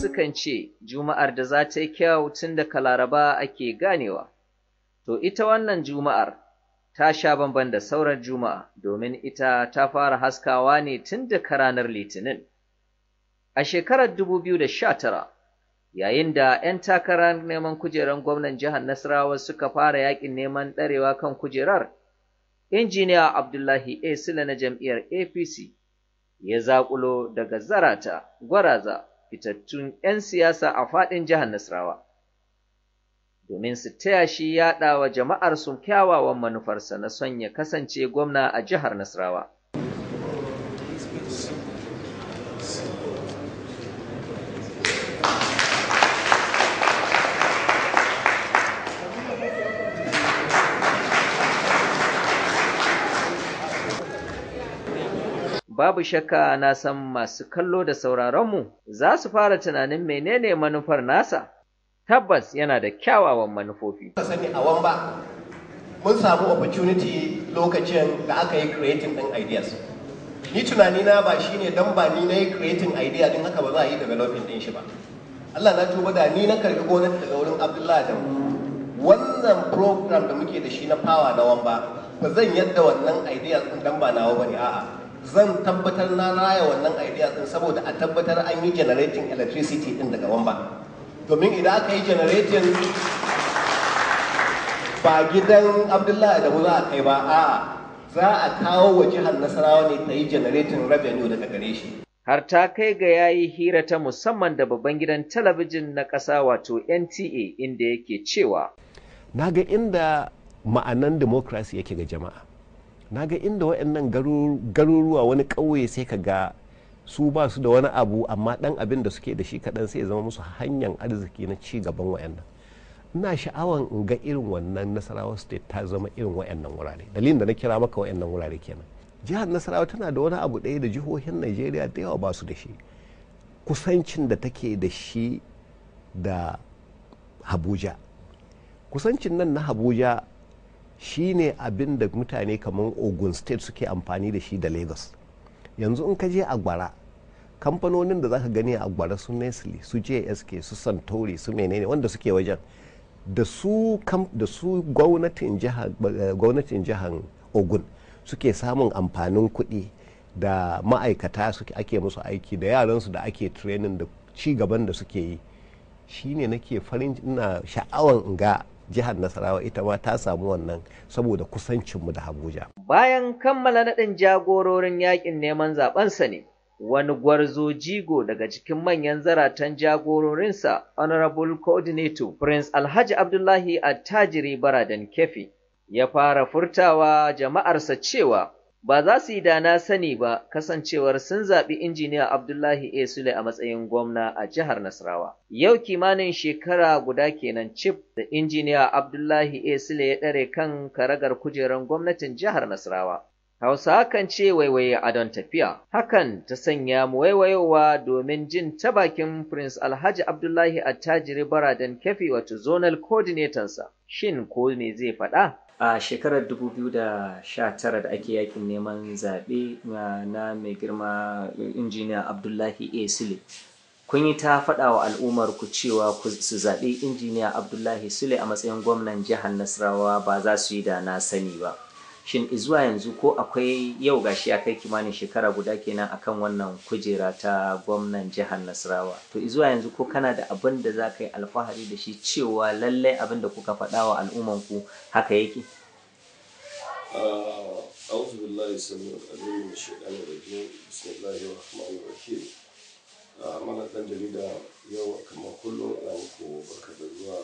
sukan ce Juma'ar da za ta yi kyau tun daga Laraba ake ganewa, to ita wannan Juma'ar ta sha bamban da sauran Juma'a domin ita ta fara haskawa ne tun daga ranar Litinin. A shekarar 2019, yayin da ‘yan takarar neman kujerar gwamnan jihar Nasarawa suka fara yaƙin neman ɗarewa kan kujerar, Injiniya Abdullahi A. Sule na jam'iyyar APC ya zaƙulo daga zarata gwaraza fitattun ‘yan siyasa a faɗin jihar Nasarawa, domin su taya shi yaɗa wa jama'ar su kyawawan manufarsa na son ya kasance gwamna a jihar Nasarawa. Babu shakka na san masu kallo da sauraronmu za su fara tunanin menene manufar nasa. Tabbas yana da kyawawan manufofi. Sani a Wamba mun samu opportunity lokacin da aka yi creating ɗin ideas. Ni tunanina ba shine dan ba ni na yi creating idea din haka ba za a yi developing ɗin shi ba. Allah na tuba da ni na karɓi gwamnati daga wurin Abdullahi da wannan program da muke da shi na power na Wamba ba zan yadda wannan ideas ɗin dan ba nawa bane a'a. Zan tabbatar na raya wannan idea din saboda a tabbatar an yi generating electricity din daga Wamba. Domin idan aka yi generating ba gidan Abdullahi da za a kai ba, a'a za a kawo wa jihar Nasarawa ne ta yi generating revenue daga gare shi. Har ta kai ga yayi hira ta musamman da babban gidan talabijin na ƙasa wato NTA inda yake cewa, na ga inda ma'anan democracy yake ga jama'a. Na ga inda waɗannan garuruwa wani ƙauye sai ka ga su ba su da wani abu amma ɗan abin da suke da shi kaɗan sai ya zama musu hanyar arziki na ci gaban waɗannan. Ina sha'awan in ga irin wannan Nasarawa state ta zama irin waɗannan wurare. Dalilin da na kira maka waɗannan wurare kenan. Jihar Nasarawa tana da wani abu ɗaya da jihohin Najeriya da yawa ba su da shi. Kusancin da take da shi da Abuja. Kusancin nan na Abuja shi ne abin da mutane kamar Ogun State suke amfani da shi da Lagos. Yanzu in ka je Agbara, kamfanonin da za ka gani a Agbara su Nestle, su JSK, su Santori, su menene wanda suke wajen da su gwamnatin jihar Ogun suke samun amfanin kuɗi da ma'aikata ake musu aiki da yaransu da ake training da ci gaban da suke yi. Shi ne nake ina sha'awan in ga jihar Nasarawa ita ma ta samu wannan saboda kusancinmu da Abuja. Bayan kammala naɗin jagororin yaƙin neman zaɓensa ne, wani gwarzo jigo daga cikin manyan zaratan jagororinsa, Honorable Coordinator Prince Alhaji Abdullahi Attajiri Baradan Kefi, ya fara furtawa jama'arsa cewa ba za su yi da na sani ba kasancewar sun zaɓi Injiniya Abdullahi A. Sule a matsayin gwamna a jihar Nasarawa. Yau kimanin shekara guda kenan cif da Injiniya Abdullahi A. Sule ya ɗare kan karagar kujerar gwamnatin jihar Nasarawa. Hausawa kan ce waiwaye adon tafiya, hakan ta sanya mu waiwayowa domin jin ta bakin Prince Alhaji Abdullahi Attajiri Baradan Kefi wato zonal coordinator-sa. Shin ko me zai faɗa? A shekarar 2019 da ake yakin neman zaɓe na mai girma Injiniya Abdullahi A. Sule, kun yi ta faɗa wa al'ummar ku cewa su zaɓi Injiniya Abdullahi Sule a matsayin gwamnan jihar Nasarawa ba za su yi da na sani ba. Shin izuwa yanzu ko akwai yau gashi ya kai kimanin shekara guda kenan akan wannan kujera ta gwamnan jihar Nasarawa. To izuwa yanzu ko kana da abin da za ka yi alfahari da shi cewa lallai abin da kuka faɗa wa al'umman ku haka yake? أعوذ بالله السميع العليم من الشيطان الرجيم بسم الله الرحمن الرحيم. Mana ɗan jarida yau kamar kullum ina muku barka da zuwa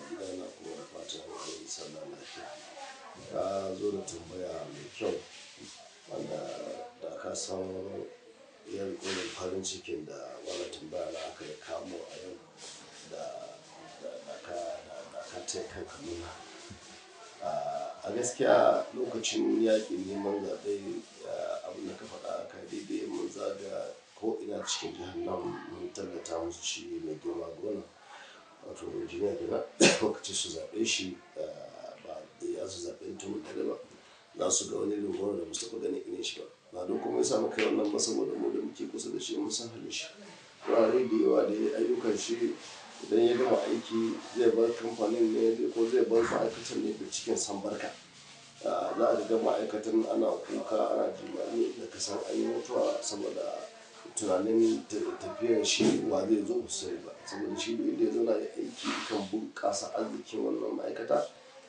gidana kuma da fatan an yi sallah lafiya. Ka zo da tambaya mai kyau wanda da ka san yan ƙunin farin cikin da wani tambaya na aka yi kamo a yau da ka ce kanka nuna. A gaskiya lokacin yaƙin neman zaɓe abin da ka faɗa ka daidai mun zaga ko ina cikin jihar nan mun tallata musu shi mai girma gona wato injiniya gina lokaci su zaɓe shi ba da ya su zaɓe tun da ba za su ga wani lungona da musu taɓa ganin irin shi ba don kuma ya samu kai wannan ba saboda mu da muke kusa da shi mun san halin shi wurare da yawa da ya ayyukan shi idan ya gama aiki zai bar kamfanin ne ko zai bar ma'aikatan ne da cikin sambarka. Za a ga ma'aikatan ana kuka ana jimami da kasan an yi mutuwa saboda tunanin tafiyar shi wa zai zo sai ba, saboda shi da ya zauna ya aiki kan bunƙasa arzikin wannan ma'aikata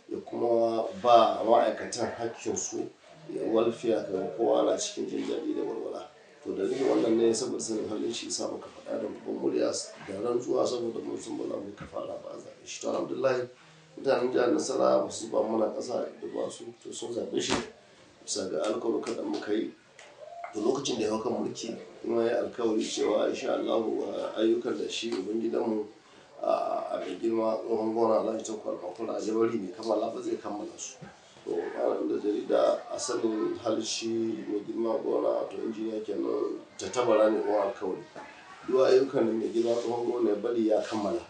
ya kuma ba ma'aikatan hakkinsu ya walfiya ga kowa na cikin jin daɗi da walwala. To da rike wannan ne saboda sanin halin shi sa muka faɗa da babban murya da rantsuwa saboda mun sun bala mai kafara ba a zaɓe shi. To alhamdulillah mutanen jihar Nasarawa ba su ba mana ƙasa da ba su to sun zaɓe shi bisa ga alƙawarin da muka yi. To lokacin da ya hau kan mulki kuma ya alkawari cewa insha Allah ayyukan da shi ubangidanmu a mai girma tsohon gona Alhaji Tanko Almakura a jabari mai kammala ba zai kammala su. To ranar da jarida a sanin halshi mai girma gona to injiniya kenan ta tabara ne kuma alkawari duk ayyukan da mai girma tsohon gona ya bari ya kammala.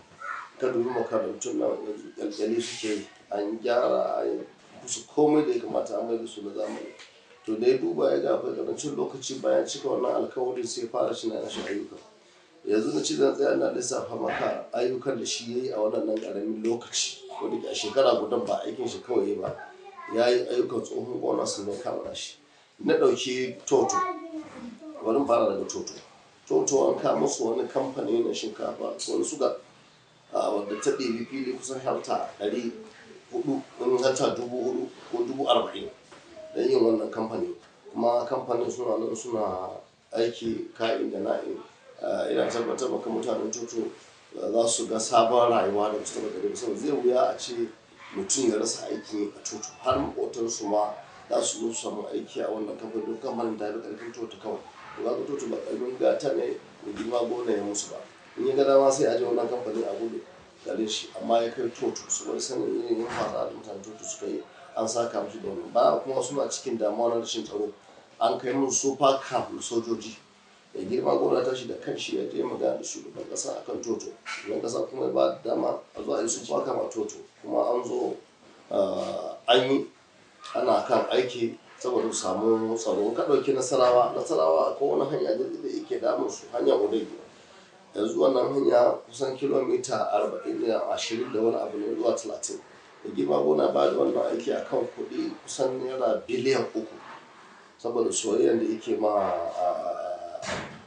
Ka dubi makarantun nan yanzu kyalkyali suke an gyara a musu komai da ya kamata a mai da su na zamani. To da ya duba ya ga akwai karancin lokaci bayan cika wannan alkawarin sai fara shi na shi ayyukan. Yanzu na ci zan tsaya na lissafa maka ayyukan da shi ya yi a wannan ƙaramin lokaci wanda a shekara guda ba aikin shi kawai ba ya yi ayyukan tsohon gona sun ne kamar shi. Na ɗauki toto wani fara daga toto an kama musu wani kamfani na shinkafa wani suga wadda ta ɗebi fili kusan hekta 400 hekta 4,000 ko 40,000 don yin wannan kamfani kuma kamfanin suna nan suna aiki ka'in da na'in. Ina tabbatar maka mutanen toto za su ga sabon rayuwa da su taɓa gari saboda zai wuya a ce mutum ya rasa aiki a toto har maƙotansu ma za su zo su samu aiki a wannan kamfanin don kamfanin ta bi ƙarfin toto kawai. To ga toto ba ƙarfin gata ne da girma gona ya musu ba, in ya ga dama sai a je wannan kamfanin a gudu gare shi amma ya kai toto saboda sanin irin yin fasa da mutanen toto suka yi an saka musu da wannan. Ba kuma suna cikin damuwa na rashin tsaro an kai musu super camp na sojoji da girma gona tashi da kanshi ya je magana da shugaban kasa akan toto. Shugaban kasa kuma ya ba da dama a zo a yi super camp a toto kuma an zo an yi ana kan aiki saboda su samu tsaro. Ka ɗauki Nasarawa akwai wani hanya da yake damun su hanya Odegi yanzu wannan hanya kusan kilomita 20 da wani abu ne zuwa 30 da girma gona ba da wannan aiki a kan kuɗi kusan naira biliyan 3 saboda soyayyar da yake ma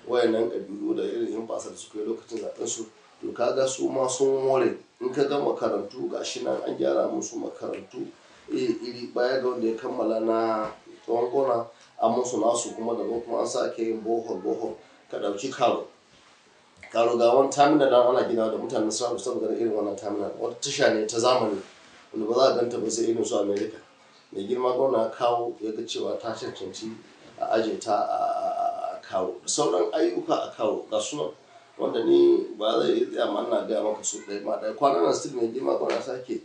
wayannan ƙabilu da irin yin fasa da suka yi lokacin zaɓen su. To kaga su ma sun more in ka ga makarantu gashi nan an gyara musu makarantu iri baya ga wanda ya kammala na tsohon gona an musu nasu kuma daban kuma an sake yin bohol ka ɗauki karo ga wani tamina da ana gina da mutanen sabu saboda irin wannan tamina wata tasha ne ta zamani wanda ba za a ganta ba sai irin su America. Mai girma gona kawo ya ga cewa ta cancanci a aje ta a kawo da sauran ayyuka a kawo ga sunan wanda ni ba zai yi tsaya ma ina gaya maka su ɗaya ma ɗaya kwanan nan still mai girma gona sake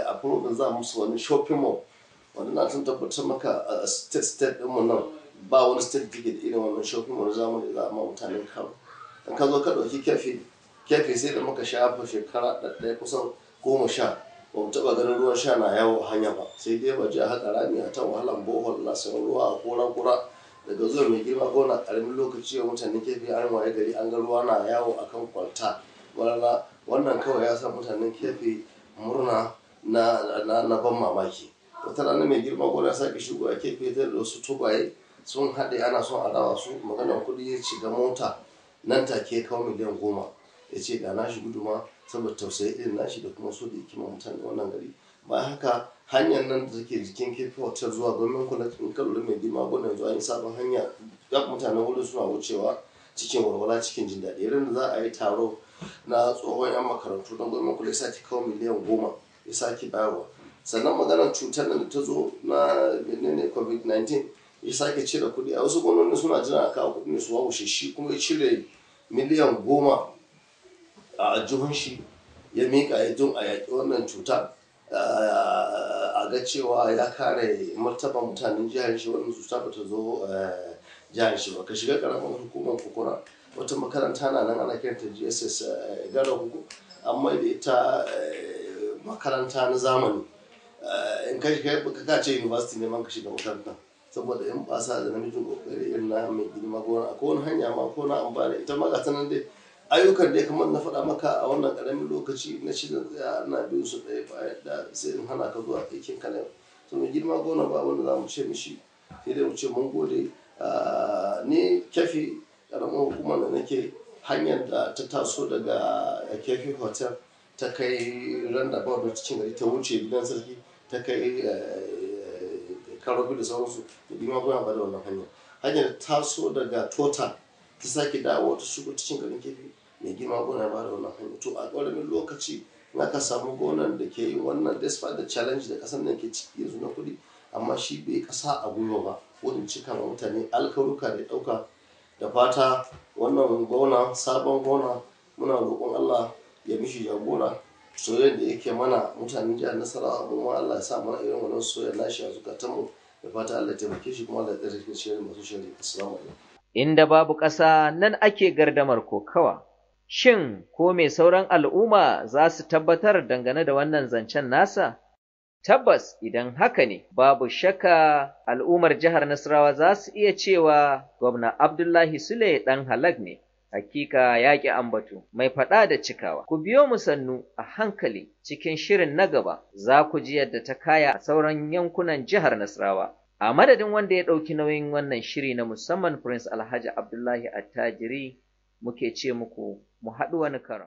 a province za musu wani shopping mall wanda na tun tabbatar maka a state ɗinmu nan ba wani state da ke da irin wannan shopping mall zamani za a ma mutanen kawo. In ka zo ka ɗauki kefi sai da muka shafa shekara ɗaya kusan 10 ba mu taɓa ganin ruwan sha na yawo a hanya ba sai dai ba ji a haƙa rami a ta wahalan bohol na sayan ruwa a kura daga zuwa mai girma gona ƙaramin lokaci wa mutanen kefi an waye gari an ga ruwa na yawo a kan kwalta wannan kawai ya sa mutanen kefi murna na ban mamaki. Wata rana mai girma gona sake shigo a kefi da wasu tugwaye sun haɗe ana son a rawa su maganar kuɗi ya shiga mota nan take kawo miliyan 10 ya ce ga nashi guduma saboda tausayi irin nashi da kuma so da hikima mutane wannan gari. Bayan haka hanyar nan da take jikin kefi hotel zuwa gwamnan kula in kalli mai girma gona yanzu an yi sabon hanya ga mutanen wurin suna wucewa cikin walwala cikin jin daɗi. Irin da za a yi taro na tsohon 'yan makarantu na gwamnan kula ya sake kawo miliyan 10 ya sake bayarwa. Sannan maganar cutar da ta zo na menene covid-19 ya sake cire kuɗi a wasu gwamnoni suna jira a kawo kuɗi su wawushe shi kuma ya cire miliyan 10 a jihun shi ya miƙa ya don a yaƙi wannan cuta a ga cewa ya kare martaban mutanen jihar shi wannan cuta ba ta zo jihar shi ba. Ka shiga ƙaramin hukumar Kukura wata makaranta na nan ana kiranta GSS gara huku amma da ita makaranta na zamani in ka ce university ne man ka shiga makaranta saboda in ba sa da namijin kokari irin na mai girma gona akwai wani hanya ma ko na amfani ita ma ga sanan dai ayyukan dai kamar na faɗa maka a wannan ƙaramin lokaci na shirin tsaya ana bin su ɗaya bayan da sai in hana ka zuwa aikin ka na yau to mai girma gona ba wanda za mu ce mishi sai dai mu ce mun gode. Ni Keffi ƙaramin hukumar da nake hanyar da ta taso daga Keffi hotel ta kai roundabout na cikin gari ta wuce gidan sarki ta kai karofi da sauransu da girma gona ba da wannan hanyar taso daga total ta sake dawo ta shigo cikin garin Keffi mai girma gona ba da wannan hanyar to a ƙaramin lokaci na ka samu gonan da ke yin wannan despite da challenge da ƙasar nan ke ciki yanzu na kuɗi amma shi bai ƙasa a gwiwa ba wurin cika ma mutane alkawaruka da ɗauka da fata wannan gona sabon gona muna roƙon Allah ya mishi jagora soyayyar da yake mana mutanen jihar Nasarawa kuma Allah ya sa mana irin wannan soyayyar nashi a zukatanmu da fata Allah ya taimake shi kuma Allah ya tsare shi masu shari. Assalamu alaikum. Inda babu ƙasa nan ake gardamar kokawa. Shin ko me sauran al'umma za su tabbatar dangane da wannan zancen nasa? Tabbas idan haka ne, babu shakka al'ummar jihar Nasarawa za su iya cewa Gwamna Abdullahi Sule ɗan halak ne, hakika yaƙi ambato, mai faɗa da cikawa. Ku biyo mu sannu a hankali cikin shirin na gaba, za ku ji yadda ta kaya a sauran yankunan jihar Nasarawa. A madadin wanda ya ɗauki nauyin wannan shiri na musamman Prince Alhaji Abdullahi Attajiri muke ce muku mu haɗu wani karon.